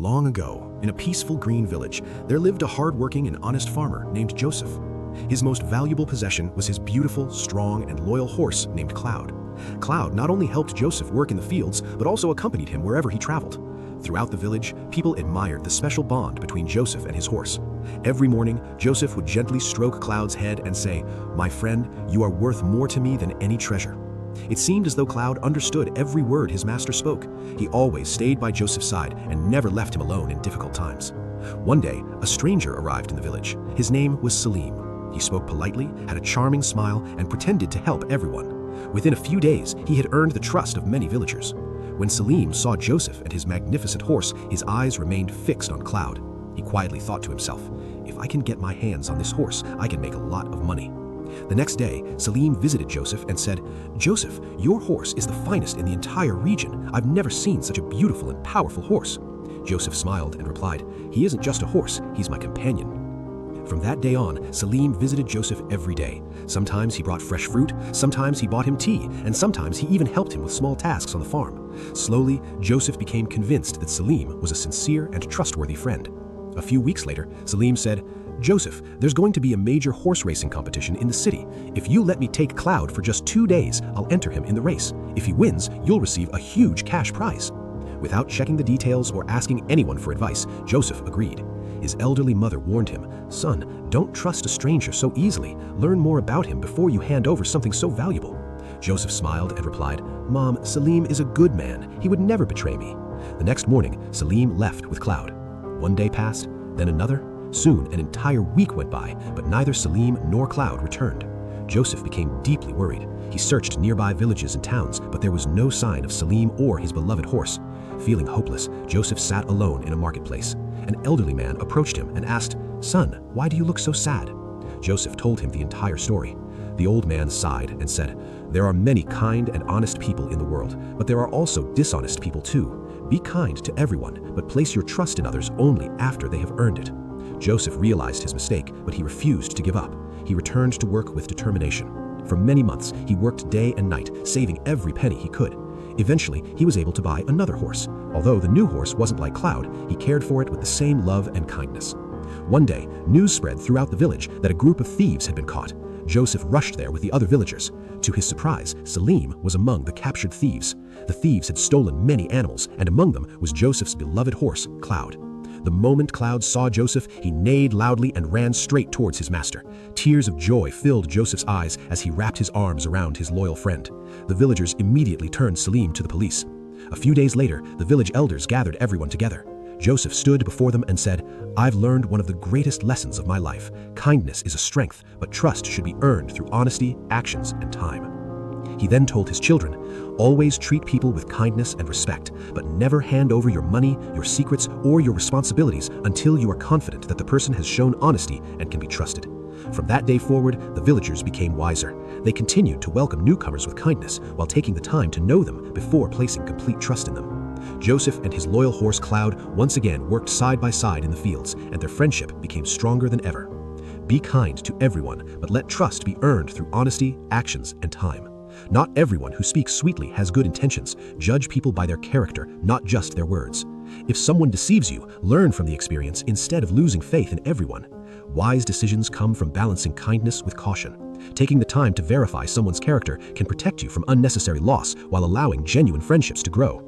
Long ago, in a peaceful green village, there lived a hard-working and honest farmer named Joseph. His most valuable possession was his beautiful, strong, and loyal horse named Cloud. Cloud not only helped Joseph work in the fields, but also accompanied him wherever he traveled. Throughout the village, people admired the special bond between Joseph and his horse. Every morning, Joseph would gently stroke Cloud's head and say, "My friend, you are worth more to me than any treasure." It seemed as though Cloud understood every word his master spoke. He always stayed by Joseph's side and never left him alone in difficult times. One day, a stranger arrived in the village. His name was Salim. He spoke politely, had a charming smile, and pretended to help everyone. Within a few days, he had earned the trust of many villagers. When Salim saw Joseph and his magnificent horse, his eyes remained fixed on Cloud. He quietly thought to himself, "If I can get my hands on this horse, I can make a lot of money." The next day, Salim visited Joseph and said, "Joseph, your horse is the finest in the entire region. I've never seen such a beautiful and powerful horse." Joseph smiled and replied, "He isn't just a horse, he's my companion." From that day on, Salim visited Joseph every day. Sometimes he brought fresh fruit, sometimes he bought him tea, and sometimes he even helped him with small tasks on the farm. Slowly, Joseph became convinced that Salim was a sincere and trustworthy friend. A few weeks later, Salim said, "Joseph, there's going to be a major horse racing competition in the city. If you let me take Cloud for just 2 days, I'll enter him in the race. If he wins, you'll receive a huge cash prize." Without checking the details or asking anyone for advice, Joseph agreed. His elderly mother warned him, "Son, don't trust a stranger so easily. Learn more about him before you hand over something so valuable." Joseph smiled and replied, "Mom, Salim is a good man. He would never betray me." The next morning, Salim left with Cloud. One day passed, then another. Soon, an entire week went by, but neither Salim nor Cloud returned. Joseph became deeply worried. He searched nearby villages and towns, but there was no sign of Salim or his beloved horse. Feeling hopeless, Joseph sat alone in a marketplace. An elderly man approached him and asked, "Son, why do you look so sad?" Joseph told him the entire story. The old man sighed and said, "There are many kind and honest people in the world, but there are also dishonest people too. Be kind to everyone, but place your trust in others only after they have earned it." Joseph realized his mistake, but he refused to give up. He returned to work with determination. For many months, he worked day and night, saving every penny he could. Eventually, he was able to buy another horse. Although the new horse wasn't like Cloud, he cared for it with the same love and kindness. One day, news spread throughout the village that a group of thieves had been caught. Joseph rushed there with the other villagers. To his surprise, Salim was among the captured thieves. The thieves had stolen many animals, and among them was Joseph's beloved horse, Cloud. The moment Cloud saw Joseph, he neighed loudly and ran straight towards his master. Tears of joy filled Joseph's eyes as he wrapped his arms around his loyal friend. The villagers immediately turned Salim to the police. A few days later, the village elders gathered everyone together. Joseph stood before them and said, "I've learned one of the greatest lessons of my life. Kindness is a strength, but trust should be earned through honesty, actions, and time." He then told his children, "Always treat people with kindness and respect, but never hand over your money, your secrets, or your responsibilities until you are confident that the person has shown honesty and can be trusted." From that day forward, the villagers became wiser. They continued to welcome newcomers with kindness while taking the time to know them before placing complete trust in them. Joseph and his loyal horse Cloud once again worked side by side in the fields, and their friendship became stronger than ever. Be kind to everyone, but let trust be earned through honesty, actions, and time. Not everyone who speaks sweetly has good intentions. Judge people by their character, not just their words. If someone deceives you, learn from the experience instead of losing faith in everyone. Wise decisions come from balancing kindness with caution. Taking the time to verify someone's character can protect you from unnecessary loss while allowing genuine friendships to grow.